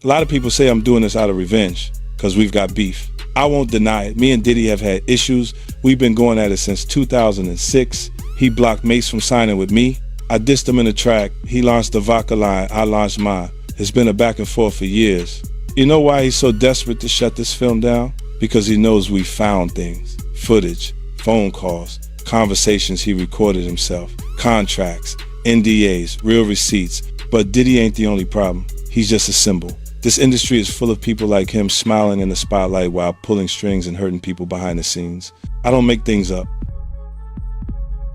A lot of people say I'm doing this out of revenge, because we've got beef. I won't deny it. Me and Diddy have had issues. We've been going at it since 2006. He blocked Mace from signing with me. I dissed him in a track. He launched the vodka line. I launched mine. It's been a back and forth for years. You know why he's so desperate to shut this film down? Because he knows we found things. Footage, phone calls, conversations he recorded himself, contracts, NDAs, real receipts. But Diddy ain't the only problem. He's just a symbol. This industry is full of people like him smiling in the spotlight while pulling strings and hurting people behind the scenes. I don't make things up.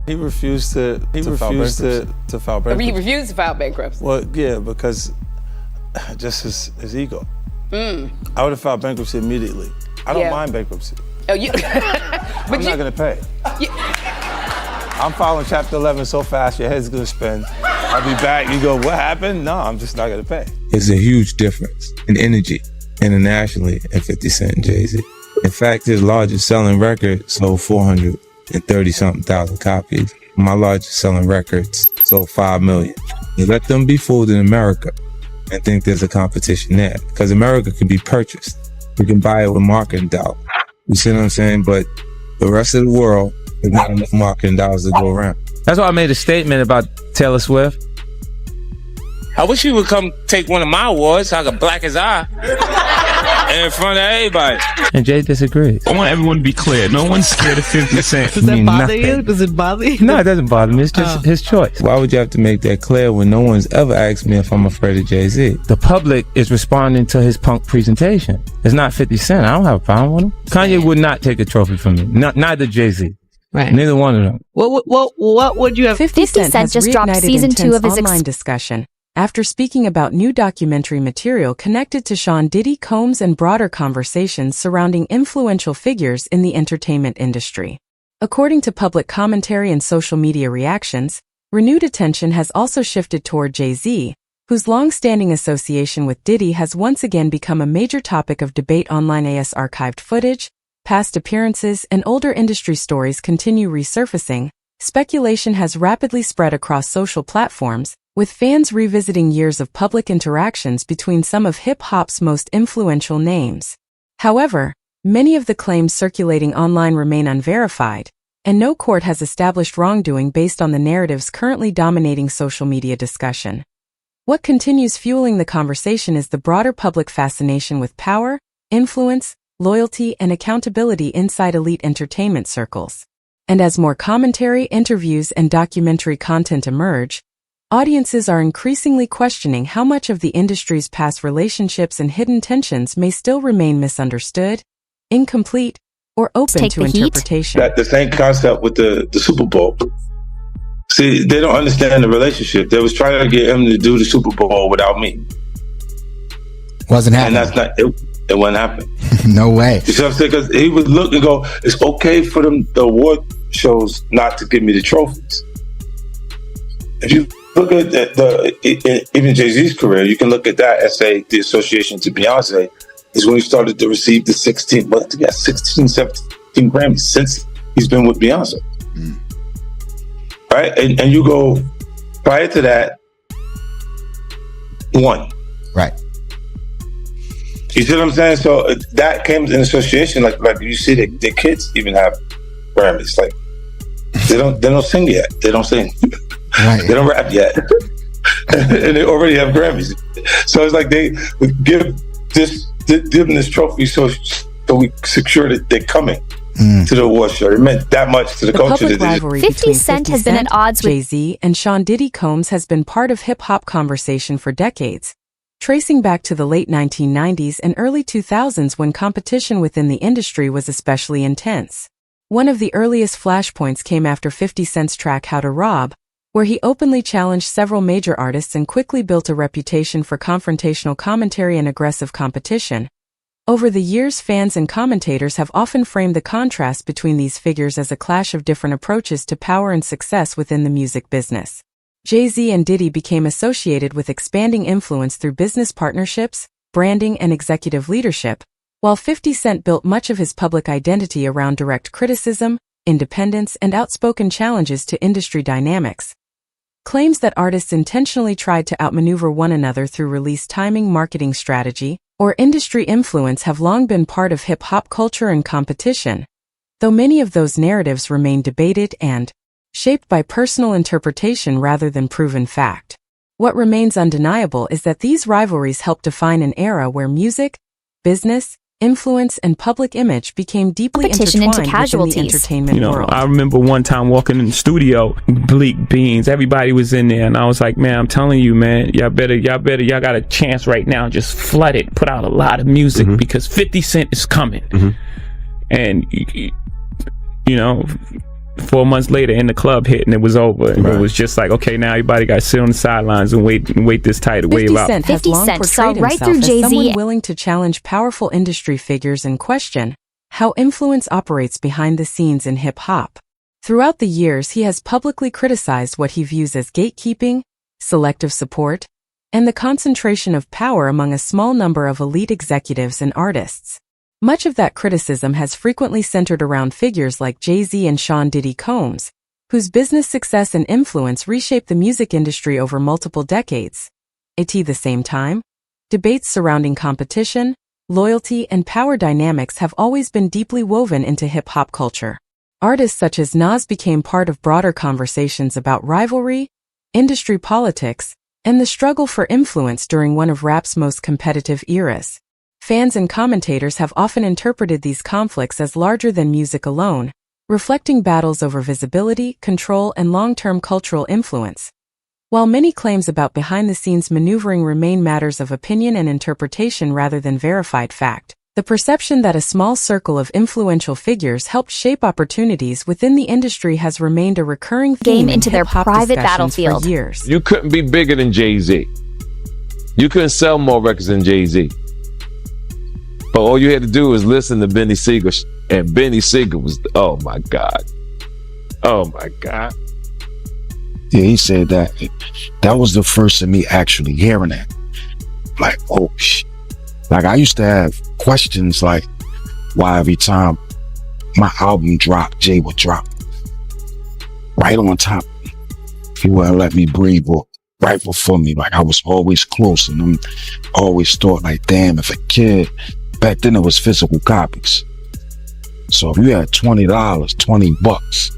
He refused to file bankruptcy. He refused to file bankruptcy. Well, yeah, because just his ego. I would have filed bankruptcy immediately. I don't mind bankruptcy. Oh, you? I'm not gonna pay. I'm filing Chapter 11 so fast, your head's gonna spin. I'll be back. You go, what happened? No, I'm just not gonna pay. There's a huge difference in energy internationally in 50 Cent and Jay-Z. In fact, his largest selling record sold 430-something thousand copies. My largest selling records sold 5 million. You let them be fooled in America and think there's a competition there. Because America can be purchased. We can buy it with marketing dollars. You see what I'm saying? But the rest of the world, there's not enough marketing dollars to go around. That's why I made a statement about Taylor Swift. I wish he would come take one of my awards so I could black his eye in front of everybody. And Jay disagrees. I want everyone to be clear. No one's scared of 50 Cent. Does that bother you? Does it bother you? No, it doesn't bother me. It's just his choice. Why would you have to make that clear when no one's ever asked me if I'm afraid of Jay-Z? The public is responding to his punk presentation. It's not 50 Cent. I don't have a problem with him. Kanye would not take a trophy from me. Neither Jay-Z. Right. Neither one of them. What would you have? 50 Cent just dropped season 2 of his online discussion after speaking about new documentary material connected to Sean Diddy, Combs, and broader conversations surrounding influential figures in the entertainment industry. According to public commentary and social media reactions, renewed attention has also shifted toward Jay-Z, whose long-standing association with Diddy has once again become a major topic of debate online as archived footage, past appearances, and older industry stories continue resurfacing. Speculation has rapidly spread across social platforms, with fans revisiting years of public interactions between some of hip-hop's most influential names. However, many of the claims circulating online remain unverified, and no court has established wrongdoing based on the narratives currently dominating social media discussion. What continues fueling the conversation is the broader public fascination with power, influence, loyalty, and accountability inside elite entertainment circles. And as more commentary, interviews, and documentary content emerge, audiences are increasingly questioning how much of the industry's past relationships and hidden tensions may still remain misunderstood, incomplete, or open to interpretation. That the same concept with the Super Bowl. See, they don't understand the relationship. They was trying to get him to do the Super Bowl without me. Wasn't happening. And that's not it. It wouldn't happen. No way. You see what I'm saying? Because he would look and go, it's okay for them, the award shows, not to give me the trophies. If you look at even Jay-Z's career, you can look at that and say the association to Beyonce is when he started to receive the 16 Grammys since he's been with Beyonce. Right? And you go, prior to that, 1. Right. You see what I'm saying? So that came in association, like you see the kids even have Grammys. Like they don't sing yet. They don't sing. Right. They don't rap yet. And they already have Grammys. So it's like they give them this trophy so we secure that they're coming to the award show. It meant that much to the culture. Public rivalry 50 Cent has been at odds with Jay-Z and Sean Diddy. Combs has been part of hip-hop conversation for decades, tracing back to the late 1990s and early 2000s when competition within the industry was especially intense. One of the earliest flashpoints came after 50 Cent's track How to Rob, where he openly challenged several major artists and quickly built a reputation for confrontational commentary and aggressive competition. Over the years, fans and commentators have often framed the contrast between these figures as a clash of different approaches to power and success within the music business. Jay-Z and Diddy became associated with expanding influence through business partnerships, branding, and executive leadership, while 50 Cent built much of his public identity around direct criticism, independence, and outspoken challenges to industry dynamics. Claims that artists intentionally tried to outmaneuver one another through release timing, marketing strategy, or industry influence have long been part of hip-hop culture and competition, though many of those narratives remain debated and shaped by personal interpretation rather than proven fact. What remains undeniable is that these rivalries helped define an era where music, business, influence, and public image became deeply intertwined within the entertainment world. I remember one time walking in the studio, Bleak Beans, everybody was in there, and I was like, man, I'm telling you, man, y'all got a chance right now. Just flood it, put out a lot of music because 50 Cent is coming. And, 4 months later, in the club hit and it was over. And it was just like, okay, now everybody got to sit on the sidelines and wait this tidal wave out. 50 Cent has long portrayed himself as someone willing to challenge powerful industry figures and question how influence operates behind the scenes in hip-hop. Throughout the years, he has publicly criticized what he views as gatekeeping, selective support, and the concentration of power among a small number of elite executives and artists. Much of that criticism has frequently centered around figures like Jay-Z and Sean Diddy Combs, whose business success and influence reshaped the music industry over multiple decades. At the same time, debates surrounding competition, loyalty, and power dynamics have always been deeply woven into hip-hop culture. Artists such as Nas became part of broader conversations about rivalry, industry politics, and the struggle for influence during one of rap's most competitive eras. Fans and commentators have often interpreted these conflicts as larger than music alone, reflecting battles over visibility, control, and long-term cultural influence. While many claims about behind-the-scenes maneuvering remain matters of opinion and interpretation rather than verified fact, the perception that a small circle of influential figures helped shape opportunities within the industry has remained a recurring theme into their private battlefield for years. You couldn't be bigger than Jay-Z. You couldn't sell more records than Jay-Z. But all you had to do was listen to Benny Siegel, and Benny Siegel was, oh my God. Oh my God. Yeah, he said that. That was the first of me actually hearing that. Like, oh shit. Like, I used to have questions like, why every time my album dropped, Jay would drop right on top. He wouldn't let me breathe or right before me. Like, I was always close, and I always thought like, damn, if a kid, back then it was physical copies. So if you had $20, $20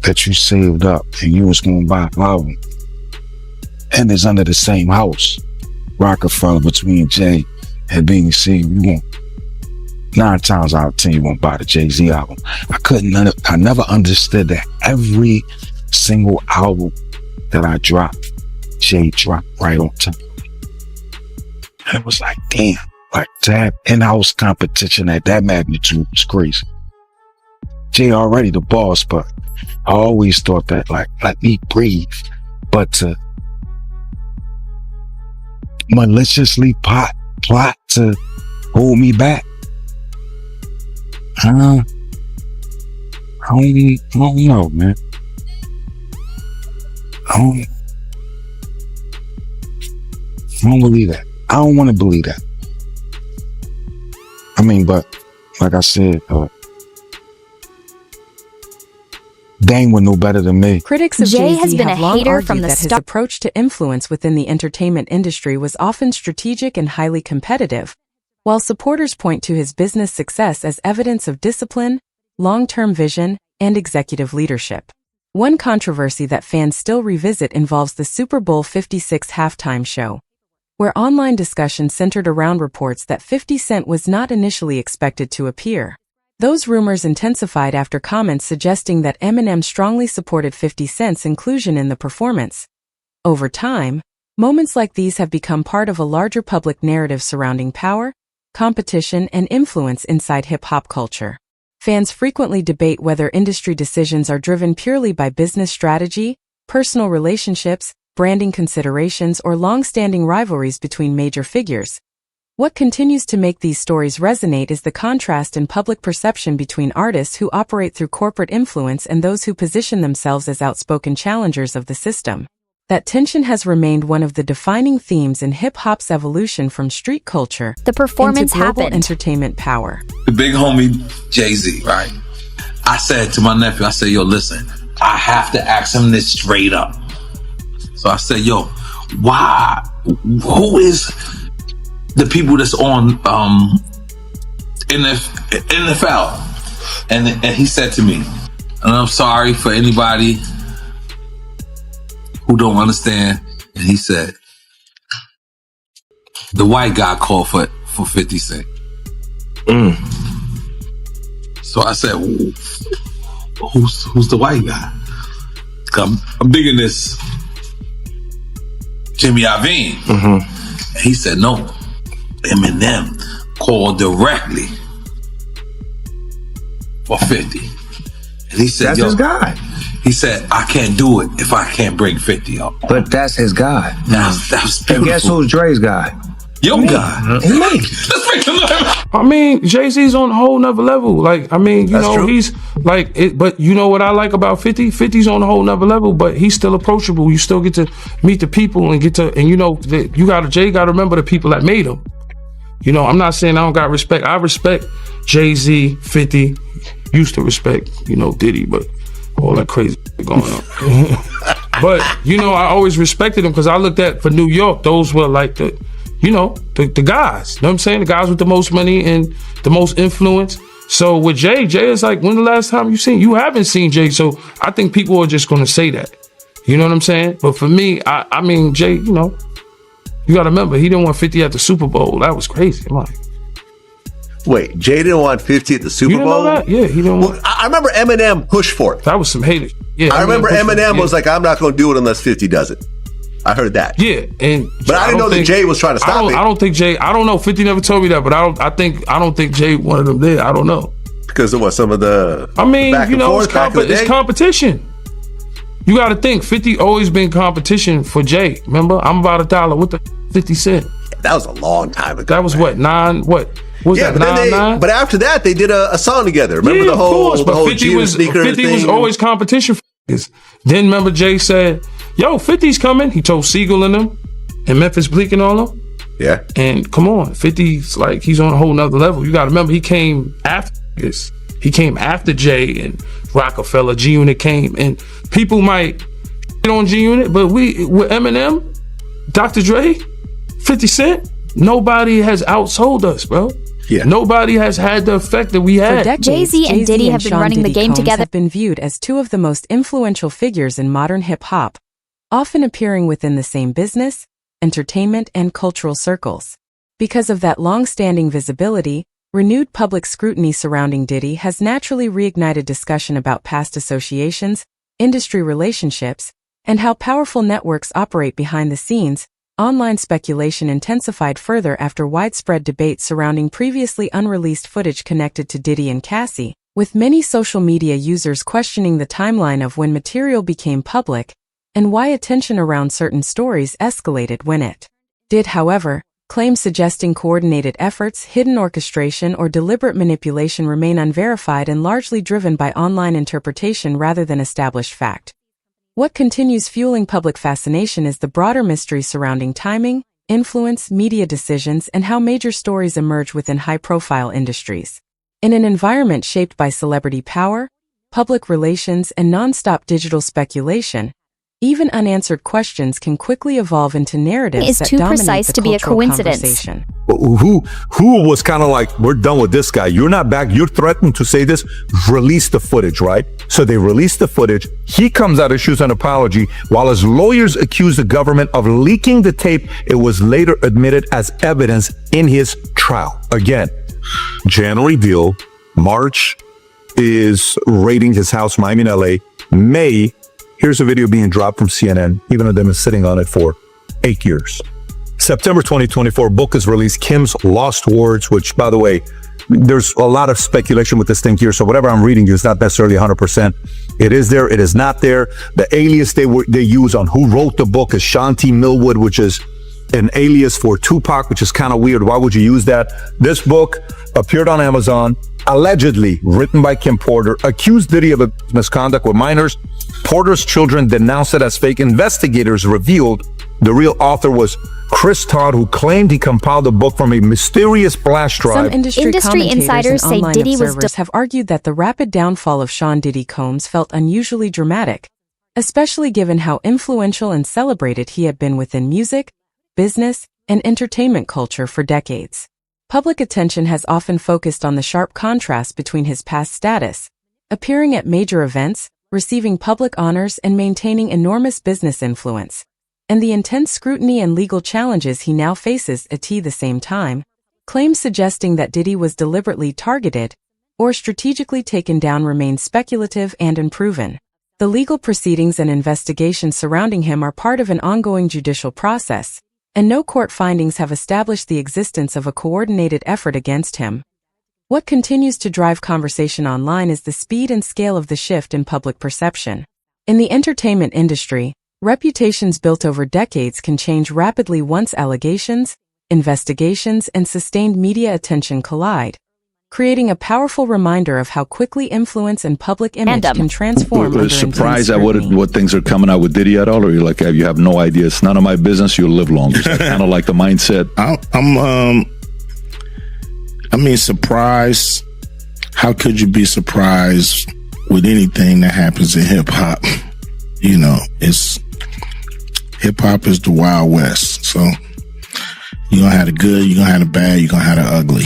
that you saved up and you was going to buy an album, and it's under the same house, Rockefeller, between Jay and Beanie Siegel, you won't, 9 times out of 10 you won't buy the Jay-Z album. I never understood that every single album that I dropped, Jay dropped right on top. And it was like, damn. Like, to have in-house competition at that magnitude was crazy. Jay already the boss, but I always thought that, like, let me breathe. But to maliciously plot to hold me back, I don't know, man. I don't believe that. I don't want to believe that. I mean, but like I said, Dame would know better than me. Critics of Jay-Z have long argued that his approach to influence within the entertainment industry was often strategic and highly competitive, while supporters point to his business success as evidence of discipline, long-term vision, and executive leadership. One controversy that fans still revisit involves the Super Bowl 56 halftime show, where online discussion centered around reports that 50 Cent was not initially expected to appear. Those rumors intensified after comments suggesting that Eminem strongly supported 50 Cent's inclusion in the performance. Over time, moments like these have become part of a larger public narrative surrounding power, competition, and influence inside hip-hop culture. Fans frequently debate whether industry decisions are driven purely by business strategy, personal relationships, branding considerations, or long-standing rivalries between major figures. What continues to make these stories resonate is the contrast in public perception between artists who operate through corporate influence and those who position themselves as outspoken challengers of the system. That tension has remained one of the defining themes in hip-hop's evolution from street culture the performance into global happened. entertainment power. The big homie Jay-Z, right? I said to my nephew, I said, yo, listen, I have to ask him this straight up. So I said, yo, why? Who is the people that's on NFL? And he said to me, and I'm sorry for anybody who don't understand. And he said, the white guy called for 50 Cent. So I said, who's the white guy? I'm digging this Jimmy Iovine. And he said, no, Eminem called directly for 50. And he said, that's his guy. He said, I can't do it if I can't bring 50 up. But that's his guy. That's beautiful. And guess who's Dre's guy? Your guy. Me. Let's make him know. I mean, Jay-Z's on a whole nother level. Like, I mean, you know, he's like, but you know what I like about 50? 50's on a whole nother level, but he's still approachable. You still get to meet the people and you know, Jay got to remember the people that made him. You know, I'm not saying I don't got respect. I respect Jay-Z, 50, used to respect, you know, Diddy, but all that crazy going on. But, you know, I always respected him because I looked at, for New York, those were like the guys. You know what I'm saying? The guys with the most money and the most influence. So with Jay is like, when the last time you haven't seen Jay. So I think people are just going to say that. You know what I'm saying? But for me, I mean, Jay, you know, you got to remember, he didn't want 50 at the Super Bowl. That was crazy. I'm like, wait, Jay didn't want 50 at the Super you didn't Bowl? know that? Yeah, he didn't want. I remember Eminem pushed for it. That was some haters. Yeah, I remember Eminem was like, I'm not going to do it unless 50 does it. I heard that. Yeah, but I didn't know that Jay was trying to stop it. I don't think Jay. I don't know. 50 never told me that, but I don't think Jay wanted them there. I don't know because of what some of the. I mean, you know, it's competition. You got to think. 50 always been competition for Jay. Remember, I'm about $1. What the 50 Cent? That was a long time ago. That was what 9. What was that? 9? But after that, they did a song together. Remember the whole 50 was always competition. Then remember Jay said, yo, 50's coming. He told Siegel and them and Memphis Bleak and all them. Yeah. And come on, 50's like, he's on a whole nother level. You got to remember, he came after this. He came after Jay and Rockefeller. G-Unit came. And people might get on G-Unit, but with Eminem, Dr. Dre, 50 Cent, nobody has outsold us, bro. Yeah. Nobody has had the effect that we had. For decades, Jay-Z and Diddy have been Sean running the Diddy game Combs together. Have been viewed as two of the most influential figures in modern hip-hop, often appearing within the same business, entertainment, and cultural circles. Because of that long-standing visibility, renewed public scrutiny surrounding Diddy has naturally reignited discussion about past associations, industry relationships, and how powerful networks operate behind the scenes. Online speculation intensified further after widespread debate surrounding previously unreleased footage connected to Diddy and Cassie, with many social media users questioning the timeline of when material became public and why attention around certain stories escalated when it did. However, claims suggesting coordinated efforts, hidden orchestration, or deliberate manipulation remain unverified and largely driven by online interpretation rather than established fact. What continues fueling public fascination is the broader mystery surrounding timing, influence, media decisions, and how major stories emerge within high-profile industries. In an environment shaped by celebrity power, public relations, and non-stop digital speculation, even unanswered questions can quickly evolve into narratives that dominate the cultural conversation. Who was kind of like, we're done with this guy. You're not back. You're threatened to say this. Release the footage, right? So they released the footage. He comes out, issues an apology. While his lawyers accuse the government of leaking the tape, it was later admitted as evidence in his trial. Again, January deal. March is raiding his house, Miami and LA. May, here's a video being dropped from CNN, even though they've been sitting on it for 8 years. September 2024, book is released, Kim's Lost Words, which, by the way, there's a lot of speculation with this thing here, so whatever I'm reading is not necessarily 100%. It is there, it is not there. The alias they use on who wrote the book is Sean T. Millwood, which is an alias for Tupac, which is kind of weird. Why would you use that? This book appeared on Amazon, allegedly written by Kim Porter, accused Diddy of misconduct with minors. Porter's children denounced it as fake. Investigators revealed the real author was Chris Todd, who claimed he compiled the book from a mysterious flash drive. Some industry insiders say Diddy have argued that the rapid downfall of Sean Diddy Combs felt unusually dramatic, especially given how influential and celebrated he had been within music, business, and entertainment culture for decades. Public attention has often focused on the sharp contrast between his past status, appearing at major events, receiving public honors, and maintaining enormous business influence, and the intense scrutiny and legal challenges he now faces at the same time. Claims suggesting that Diddy was deliberately targeted or strategically taken down remain speculative and unproven. The legal proceedings and investigations surrounding him are part of an ongoing judicial process, and no court findings have established the existence of a coordinated effort against him. What continues to drive conversation online is the speed and scale of the shift in public perception. In the entertainment industry, reputations built over decades can change rapidly once allegations, investigations, and sustained media attention collide, creating a powerful reminder of how quickly influence and public image can transform. Are you surprised at what things are coming out with Diddy at all, or you're like, you have no idea? It's none of my business. You'll live longer. Kind of like the mindset. Surprised. How could you be surprised with anything that happens in hip hop? You know, hip hop is the Wild West. So you're gonna have the good, you're gonna have the bad, you're gonna have the ugly.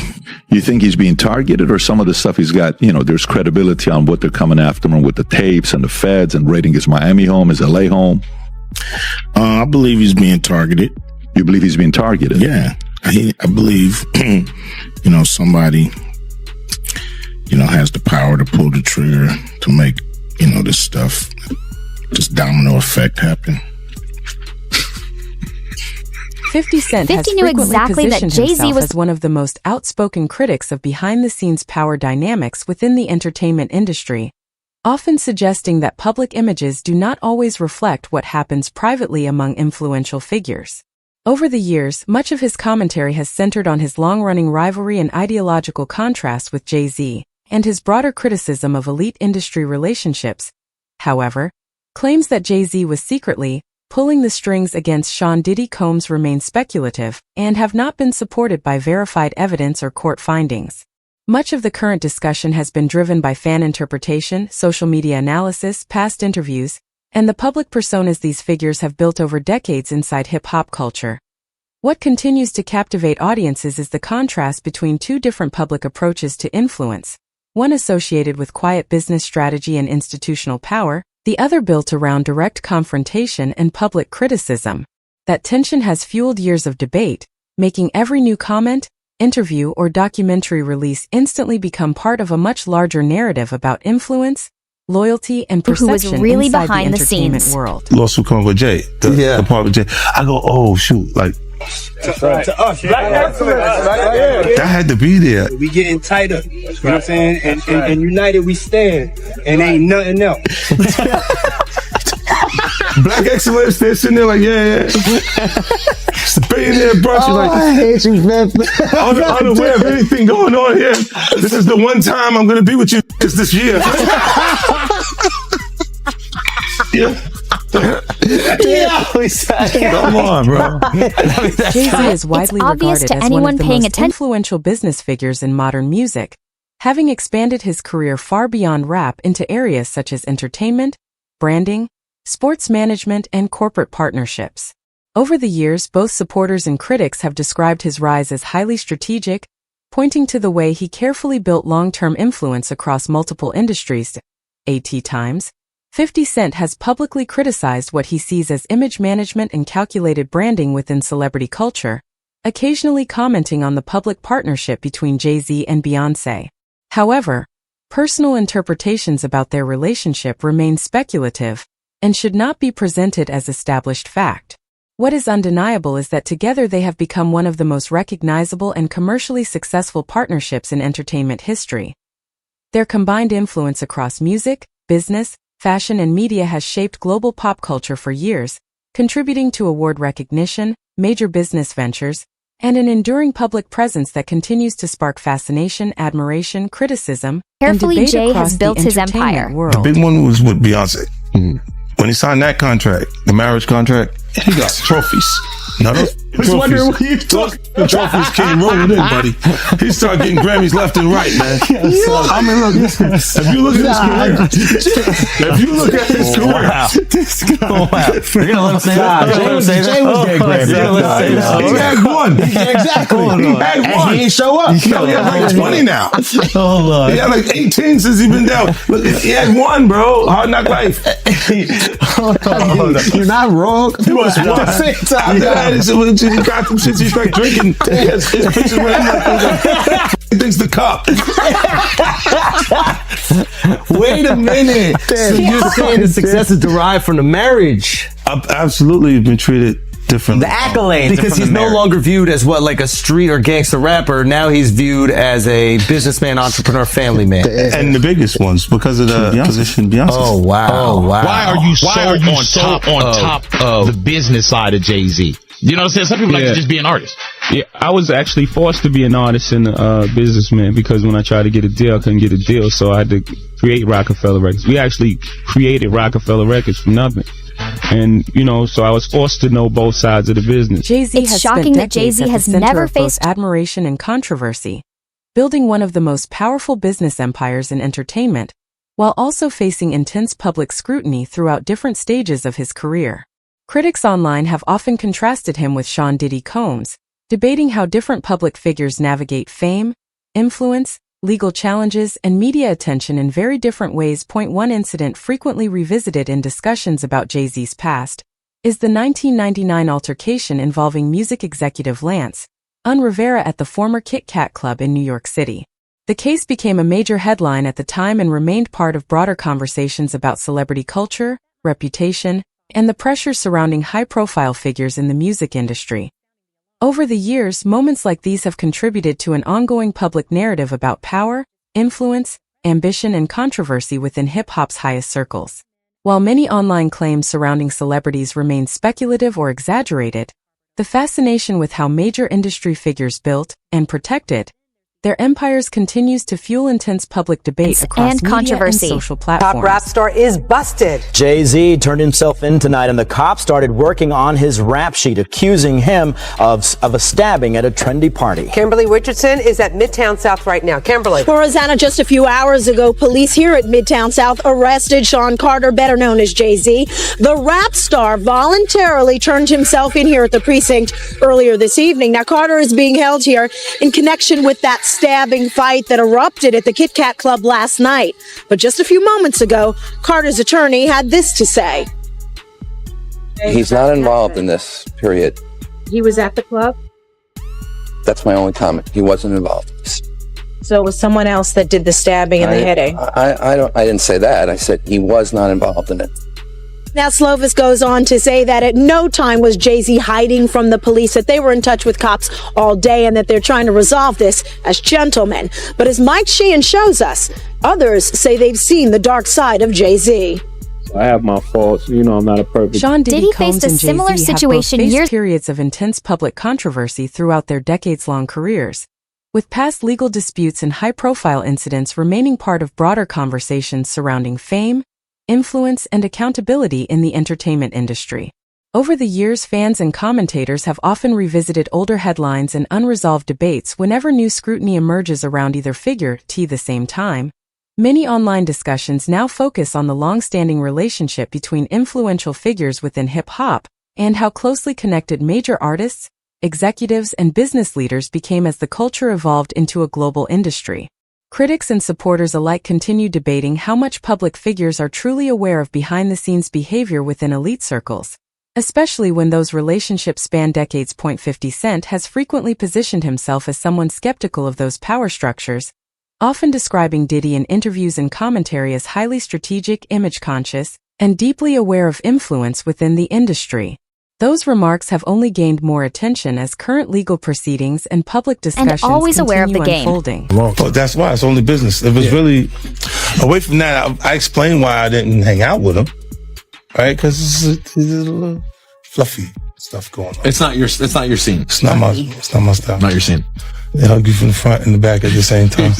You think he's being targeted, or some of the stuff he's got, there's credibility on what they're coming after him with the tapes and the feds and raiding his Miami home, his LA home? I believe he's being targeted. You believe he's being targeted? Yeah. I believe, somebody, has the power to pull the trigger to make, this stuff, this domino effect happen. 50 Cent has frequently positioned himself as one of the most outspoken critics of behind-the-scenes power dynamics within the entertainment industry, often suggesting that public images do not always reflect what happens privately among influential figures. Over the years, much of his commentary has centered on his long-running rivalry and ideological contrast with Jay-Z, and his broader criticism of elite industry relationships. However, claims that Jay-Z was secretly pulling the strings against Sean Diddy Combs remain speculative and have not been supported by verified evidence or court findings. Much of the current discussion has been driven by fan interpretation, social media analysis, past interviews, and the public personas these figures have built over decades inside hip-hop culture. What continues to captivate audiences is the contrast between two different public approaches to influence, one associated with quiet business strategy and institutional power, the other built around direct confrontation and public criticism. That tension has fueled years of debate, making every new comment, interview, or documentary release instantly become part of a much larger narrative about influence, loyalty, and perception who was really inside behind the the entertainment scenes. world. Lawsuit coming with Jay. The part with Jay. I go, oh shoot, like That's right. To us, black excellence. that had to be there. We getting tighter. You know what I'm saying? And united we stand. And ain't nothing else. Black excellence, they're sitting there like, yeah. It's a billionaire brunch. You're like, I hate you, man. unaware of anything going on here. This is the one time I'm gonna be with you this year. Come on, bro. Jay-Z is widely obvious regarded to as anyone one of the paying most attention. influential business figures in modern music, having expanded his career far beyond rap into areas such as entertainment, branding, sports management, and corporate partnerships. Over the years, both supporters and critics have described his rise as highly strategic, pointing to the way he carefully built long-term influence across multiple industries. At times, 50 Cent has publicly criticized what he sees as image management and calculated branding within celebrity culture, occasionally commenting on the public partnership between Jay-Z and Beyoncé. However, personal interpretations about their relationship remain speculative and should not be presented as established fact. What is undeniable is that together they have become one of the most recognizable and commercially successful partnerships in entertainment history. Their combined influence across music, business, fashion, and media has shaped global pop culture for years, contributing to award recognition, major business ventures, and an enduring public presence that continues to spark fascination, admiration, criticism, Carefully, and debate Jay across has built the his entertainment empire. world. The big one was with Beyonce. When he signed that contract, the marriage contract, he got trophies. Now those was wondering what you talking The trophies came rolling in, buddy. He started getting Grammys left and right, man. I mean, look, if you look at his career, You're gonna let him say that? Jay was getting Grammys. He had one. Exactly. He had one. And he ain't show up. He had like 20 now. Oh, Lord. He had like 18 since he been down. Look, he had one, bro. Hard Knock Life. You're not wrong. He was one. Yeah, he got them shits. He's like drinking. His pictures with him like he thinks the cup. Wait a minute. So you're saying the success is derived from the marriage? I've absolutely been treated differently. The accolades, because he's no longer viewed as what, like a street or gangster rapper. Now he's viewed as a businessman, entrepreneur, family man. And the biggest ones because of the position Beyonce. Oh wow! Oh wow! Why are you on top of the business side of Jay-Z? You know what I'm saying? Some people like to just be an artist. Yeah, I was actually forced to be an artist and a businessman because when I tried to get a deal, I couldn't get a deal, so I had to create Rockefeller Records. We actually created Rockefeller Records from nothing. And, you know, so I was forced to know both sides of the business. Jay-Z It's has shocking spent that decades Jay-Z at the has center never of both faced admiration and controversy, building one of the most powerful business empires in entertainment, while also facing intense public scrutiny throughout different stages of his career. Critics online have often contrasted him with Sean Diddy Combs, debating how different public figures navigate fame, influence, legal challenges, and media attention in very different ways. One incident frequently revisited in discussions about Jay-Z's past is the 1999 altercation involving music executive Lance Rivera at the former Kit Kat Club in New York City. The case became a major headline at the time and remained part of broader conversations about celebrity culture, reputation, and the pressure surrounding high-profile figures in the music industry. Over the years, moments like these have contributed to an ongoing public narrative about power, influence, ambition, and controversy within hip-hop's highest circles. While many online claims surrounding celebrities remain speculative or exaggerated, the fascination with how major industry figures built and protected their empires continues to fuel intense public debate across and media controversy. and social platforms. Top rap star is busted. Jay-Z turned himself in tonight, and the cops started working on his rap sheet, accusing him of a stabbing at a trendy party. Kimberly Richardson is at Midtown South right now. Kimberly. Well, Rosanna, just a few hours ago, police here at Midtown South arrested Sean Carter, better known as Jay-Z. The rap star voluntarily turned himself in here at the precinct earlier this evening. Now, Carter is being held here in connection with that stabbing fight that erupted at the Kit Kat Club last night. But just a few moments ago, Carter's attorney had this to say. He's not involved in this, period. He was at the club? That's my only comment. He wasn't involved. So it was someone else that did the stabbing and the hitting? I didn't say that. I said he was not involved in it. Now, Slovis goes on to say that at no time was Jay-Z hiding from the police, that they were in touch with cops all day and that they're trying to resolve this as gentlemen. But as Mike Sheehan shows us, others say they've seen the dark side of Jay-Z. I have my faults. You know, I'm not a perfect. Sean Diddy faced a similar situation years years periods of intense public controversy throughout their decades-long careers, with past legal disputes and high-profile incidents remaining part of broader conversations surrounding fame, influence, and accountability in the entertainment industry. Over the years, fans and commentators have often revisited older headlines and unresolved debates whenever new scrutiny emerges around either figure. At the same time, many online discussions now focus on the long-standing relationship between influential figures within hip-hop and how closely connected major artists, executives, and business leaders became as the culture evolved into a global industry. Critics and supporters alike continue debating how much public figures are truly aware of behind-the-scenes behavior within elite circles, especially when those relationships span decades. 50 Cent has frequently positioned himself as someone skeptical of those power structures, often describing Diddy in interviews and commentary as highly strategic, image-conscious, and deeply aware of influence within the industry. Those remarks have only gained more attention as current legal proceedings and public discussions always aware of the game. Unfolding. Well, that's why it's only business. It was really away from that. I explained why I didn't hang out with him, right? Because there's a little fluffy stuff going on. It's not your scene. It's not my style. Not your scene. They hug you from the front and the back at the same time.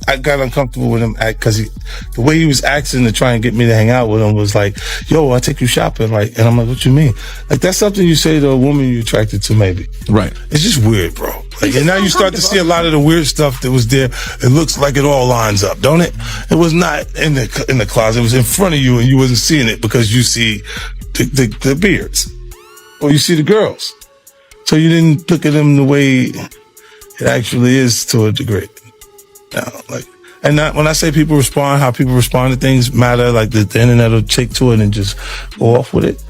I got uncomfortable with him because the way he was acting to try and get me to hang out with him was like, yo, I'll take you shopping. Like, and I'm like, what you mean? Like, that's something you say to a woman you're attracted to, maybe. Right. It's just weird, bro. Like, and now you start to see a lot of the weird stuff that was there. It looks like it all lines up, don't it? It was not in the closet. It was in front of you and you wasn't seeing it because you see the beards. Or you see the girls. So you didn't look at them the way it actually is to a degree. When I say people respond, how people respond to things matter, like the internet will take to it and just go off with it.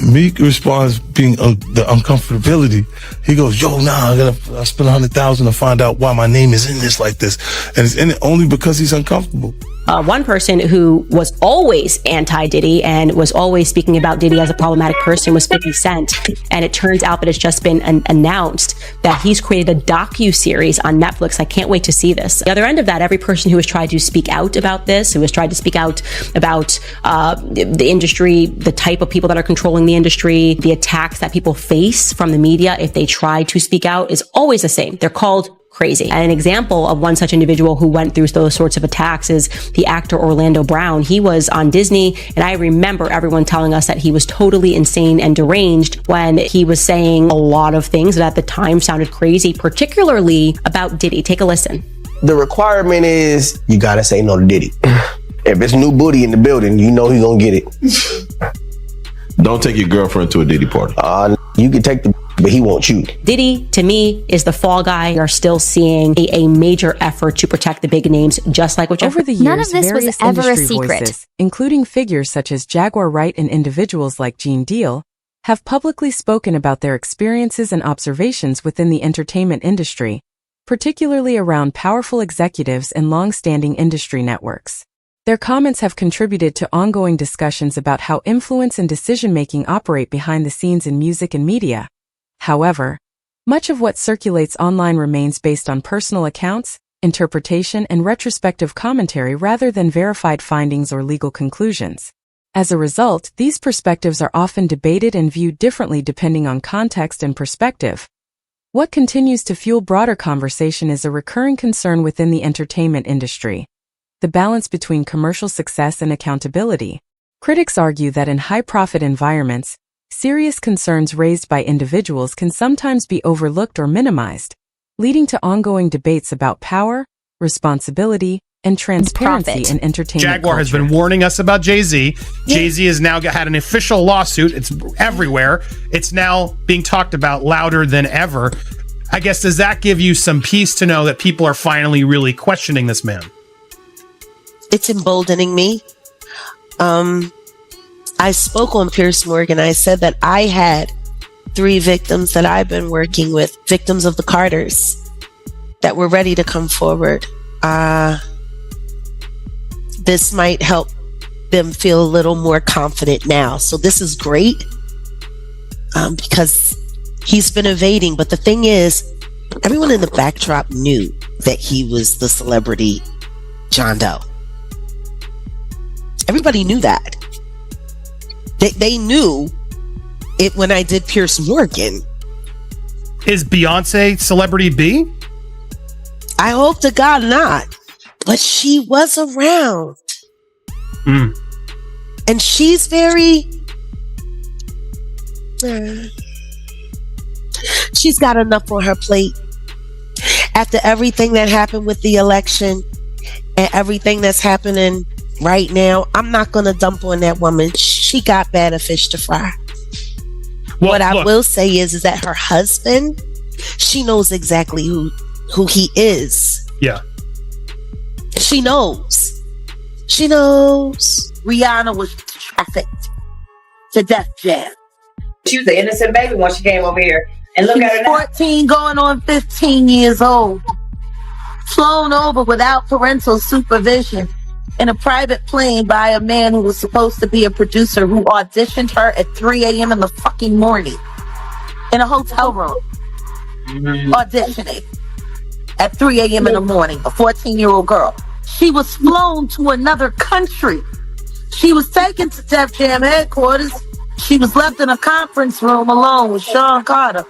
Meek responds being the uncomfortability. He goes, yo, I spent $100,000 to find out why my name is in this like this. And it's in it only because he's uncomfortable. One person who was always anti-Diddy and was always speaking about Diddy as a problematic person was 50 Cent. And it turns out that it's just been announced that he's created a docu-series on Netflix. I can't wait to see this. The other end of that, every person who has tried to speak out about this, who has tried to speak out about the industry, the type of people that are controlling the industry, the attacks that people face from the media if they try to speak out, is always the same. They're called crazy. And an example of one such individual who went through those sorts of attacks is the actor Orlando Brown. He was on Disney, and I remember everyone telling us that he was totally insane and deranged when he was saying a lot of things that at the time sounded crazy, particularly about Diddy. Take a listen. The requirement is you gotta say no to Diddy. If it's new booty in the building, you know he's gonna get it. Don't take your girlfriend to a Diddy party. You can take but he won't you. Diddy, to me, is the fall guy. We are still seeing a major effort to protect the big names, just like with Jeffrey. Over the years, none of this was ever a secret. Voices, including figures such as Jaguar Wright and individuals like Gene Deal, have publicly spoken about their experiences and observations within the entertainment industry, particularly around powerful executives and long-standing industry networks. Their comments have contributed to ongoing discussions about how influence and decision-making operate behind the scenes in music and media. However, much of what circulates online remains based on personal accounts, interpretation, and retrospective commentary rather than verified findings or legal conclusions. As a result, these perspectives are often debated and viewed differently depending on context and perspective. What continues to fuel broader conversation is a recurring concern within the entertainment industry: the balance between commercial success and accountability. Critics argue that in high-profit environments, serious concerns raised by individuals can sometimes be overlooked or minimized, leading to ongoing debates about power, responsibility, and transparency in entertainment Jaguar has culture. been warning us about Jay-Z. Jay-Z has now had an official lawsuit. It's everywhere. It's now being talked about louder than ever. I guess, does that give you some peace to know that people are finally really questioning this man? It's emboldening me. I spoke on Piers Morgan. I said that I had 3 victims that I've been working with, victims of the Carters, that were ready to come forward. This might help them feel a little more confident now. So this is great because he's been evading. But the thing is, everyone in the backdrop knew that he was the celebrity John Doe. Everybody knew that. They knew it when I did Piers Morgan. Is Beyonce celebrity B? I hope to God not. But she was around. And she's very... she's got enough on her plate. After everything that happened with the election and everything that's happening right now, I'm not going to dump on that woman. She got better fish to fry. Well, what I will say is that her husband, she knows exactly who he is. Yeah. She knows. She knows. Rihanna was trafficked to Def Jam. She was an innocent baby when she came over here. And look She's at her now. 14 going on 15 years old. Flown over without parental supervision in a private plane by a man who was supposed to be a producer who auditioned her at 3 a.m. in the fucking morning in a hotel room. Auditioning at 3 a.m. in the morning, a 14-year-old girl. She was flown to another country. She was taken to Def Jam headquarters. She was left in a conference room alone with Sean Carter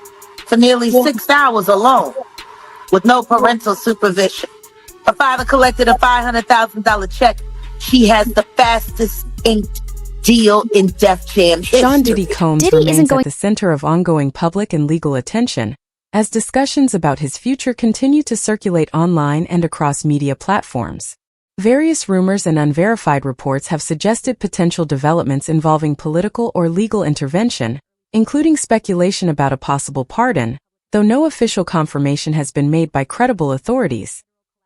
for nearly 6 hours alone. with no parental supervision. Her father collected a $500,000 check. She has the fastest inked deal in Def Jam history. Sean Diddy Combs remains at the center of ongoing public and legal attention, as discussions about his future continue to circulate online and across media platforms. Various rumors and unverified reports have suggested potential developments involving political or legal intervention, including speculation about a possible pardon, though no official confirmation has been made by credible authorities.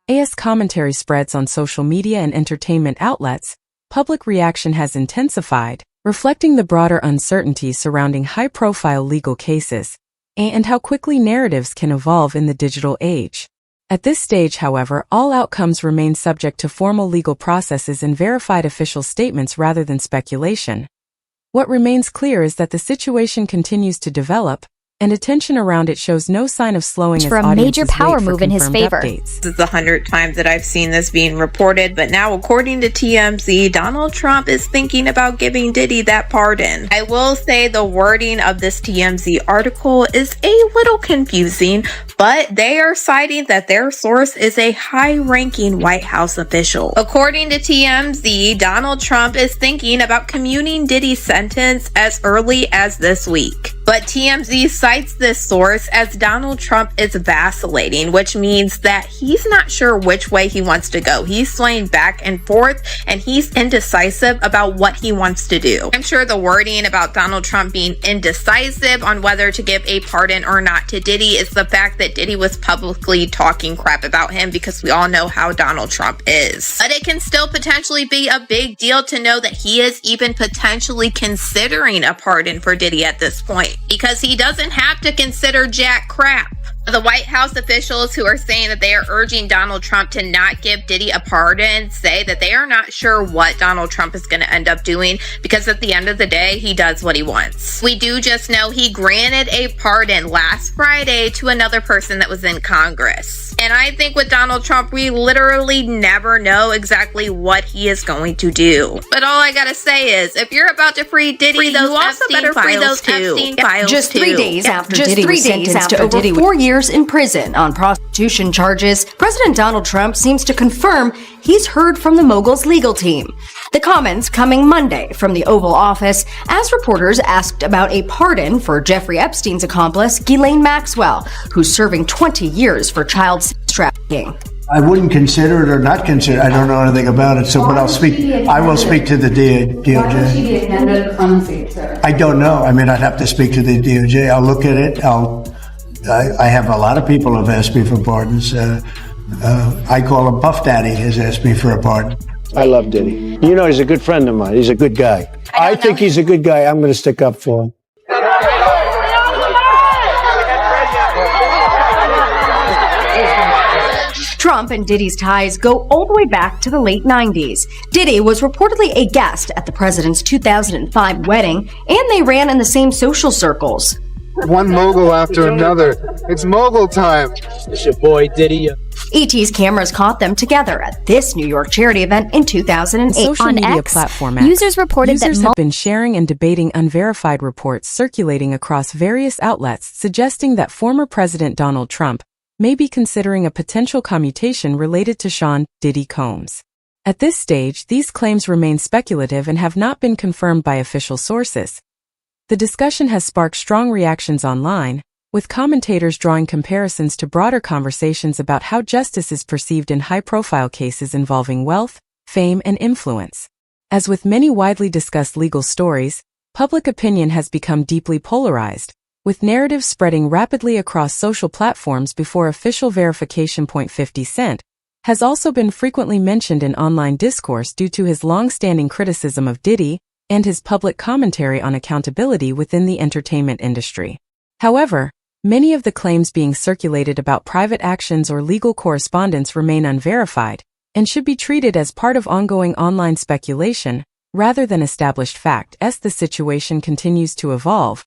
As commentary spreads on social media and entertainment outlets, public reaction has intensified, reflecting the broader uncertainty surrounding high-profile legal cases and how quickly narratives can evolve in the digital age. At this stage, however, all outcomes remain subject to formal legal processes and verified official statements rather than speculation. What remains clear is that the situation continues to develop, and attention around it shows no sign of slowing for as a major audiences power wait for move in his confirmed favor. updates. This is the 100th time that I've seen this being reported, but now according to TMZ, Donald Trump is thinking about giving Diddy that pardon. I will say the wording of this TMZ article is a little confusing, but they are citing that their source is a high-ranking White House official. According to TMZ, Donald Trump is thinking about commuting Diddy's sentence as early as this week. But TMZ cites this source as Donald Trump is vacillating, which means that he's not sure which way he wants to go. He's swaying back and forth, and he's indecisive about what he wants to do. I'm sure the wording about Donald Trump being indecisive on whether to give a pardon or not to Diddy is the fact that Diddy was publicly talking crap about him, because we all know how Donald Trump is. But it can still potentially be a big deal to know that he is even potentially considering a pardon for Diddy at this point, because he doesn't have to consider jack crap. The White House officials who are saying that they are urging Donald Trump to not give Diddy a pardon say that they are not sure what Donald Trump is going to end up doing, because at the end of the day, he does what he wants. We do just know he granted a pardon last Friday to another person that was in Congress. And I think with Donald Trump, we literally never know exactly what he is going to do. But all I gotta say is, if you're about to free Diddy, you also better free those Epstein files Just 3 days Yeah. after Diddy was sentenced to over 4 years in prison on prostitution charges, President Donald Trump seems to confirm he's heard from the mogul's legal team. The comments coming Monday from the Oval Office as reporters asked about a pardon for Jeffrey Epstein's accomplice, Ghislaine Maxwell, who's serving 20 years for child sex trafficking. I wouldn't consider it or not consider it. I don't know anything about it. So, but I will speak to the DOJ. I don't know. I mean, I'd have to speak to the DOJ. I'll look at it. I have a lot of people have asked me for pardons. I call him Puff Daddy has asked me for a pardon. I love Diddy. You know, he's a good friend of mine. He's a good guy. I think he's a good guy. I'm going to stick up for him. Trump and Diddy's ties go all the way back to the late 90s. Diddy was reportedly a guest at the president's 2005 wedding, and they ran in the same social circles. One mogul after another. It's mogul time. It's your boy Diddy. ET's cameras caught them together at this New York charity event in 2008. Social On media X, platform X, users reported users that have been sharing and debating unverified reports circulating across various outlets suggesting that former President Donald Trump may be considering a potential commutation related to Sean Diddy Combs. At this stage, these claims remain speculative and have not been confirmed by official sources. The discussion has sparked strong reactions online, with commentators drawing comparisons to broader conversations about how justice is perceived in high-profile cases involving wealth, fame, and influence. As with many widely discussed legal stories, public opinion has become deeply polarized, with narratives spreading rapidly across social platforms before official verification. 50 Cent has also been frequently mentioned in online discourse due to his long-standing criticism of Diddy and his public commentary on accountability within the entertainment industry. However, many of the claims being circulated about private actions or legal correspondence remain unverified and should be treated as part of ongoing online speculation rather than established fact. As the situation continues to evolve,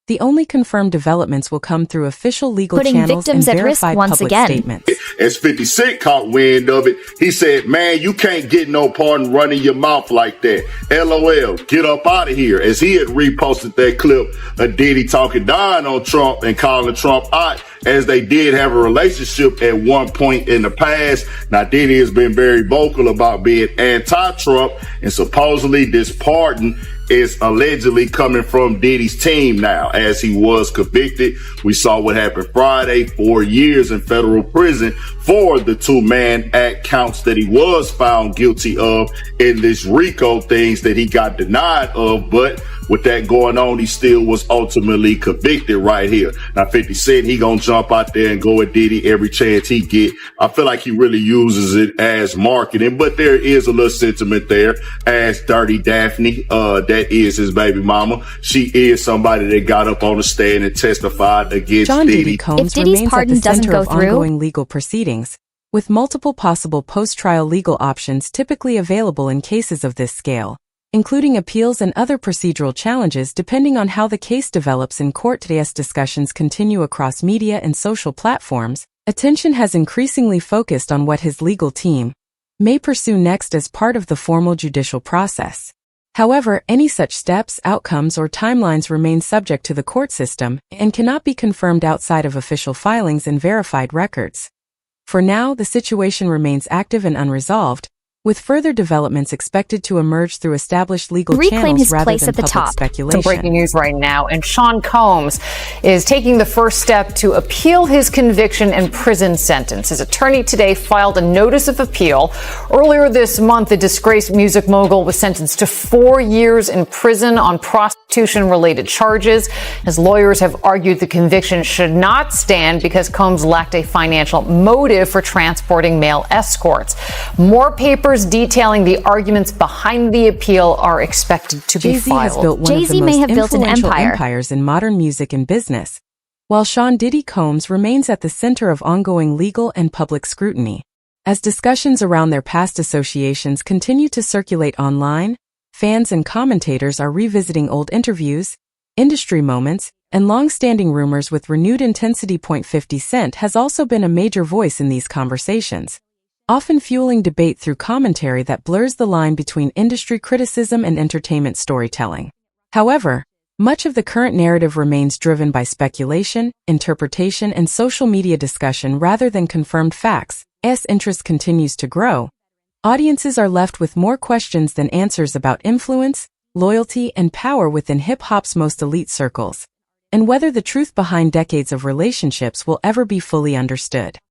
the only confirmed developments will come through official legal putting channels and victims at risk verified once public again. statements. As 50 Cent caught wind of it, he said, man, you can't get no pardon running your mouth like that. LOL, get up out of here. As he had reposted that clip of Diddy talking down on Trump and calling Trump out, as they did have a relationship at one point in the past. Now, Diddy has been very vocal about being anti-Trump, and supposedly this pardon is allegedly coming from Diddy's team now, as he was convicted. We saw what happened Friday, 4 years in federal prison for the 2-man act counts that he was found guilty of in this RICO things that he got denied of. But with that going on, he still was ultimately convicted right here. Now, 50 Cent, he gonna jump out there and go at Diddy every chance he get. I feel like he really uses it as marketing, but there is a little sentiment there. As Dirty Daphne, that is his baby mama. She is somebody that got up on the stand and testified against John Diddy. Diddy Combs remains at the center of ongoing legal proceedings, with multiple possible post-trial legal options typically available in cases of this scale, including appeals and other procedural challenges depending on how the case develops in court. As discussions continue across media and social platforms, attention has increasingly focused on what his legal team may pursue next as part of the formal judicial process. However, any such steps, outcomes, or timelines remain subject to the court system and cannot be confirmed outside of official filings and verified records. For now, the situation remains active and unresolved, with further developments expected to emerge through established legal channels rather than public speculation. Some breaking news right now, and Sean Combs is taking the first step to appeal his conviction and prison sentence. His attorney today filed a notice of appeal. Earlier this month, the disgraced music mogul was sentenced to 4 years in prison on prostitution-related charges. His lawyers have argued the conviction should not stand because Combs lacked a financial motive for transporting male escorts. More papers detailing the arguments behind the appeal are expected to be Jay-Z filed. has built one of the most influential empires in modern music and business, while Sean Diddy Combs remains at the center of ongoing legal and public scrutiny. As discussions around their past associations continue to circulate online, fans and commentators are revisiting old interviews, industry moments, and long-standing rumors with renewed intensity. 50 Cent has also been a major voice in these conversations, often fueling debate through commentary that blurs the line between industry criticism and entertainment storytelling. However, much of the current narrative remains driven by speculation, interpretation, and social media discussion rather than confirmed facts. As interest continues to grow, audiences are left with more questions than answers about influence, loyalty, and power within hip-hop's most elite circles, and whether the truth behind decades of relationships will ever be fully understood.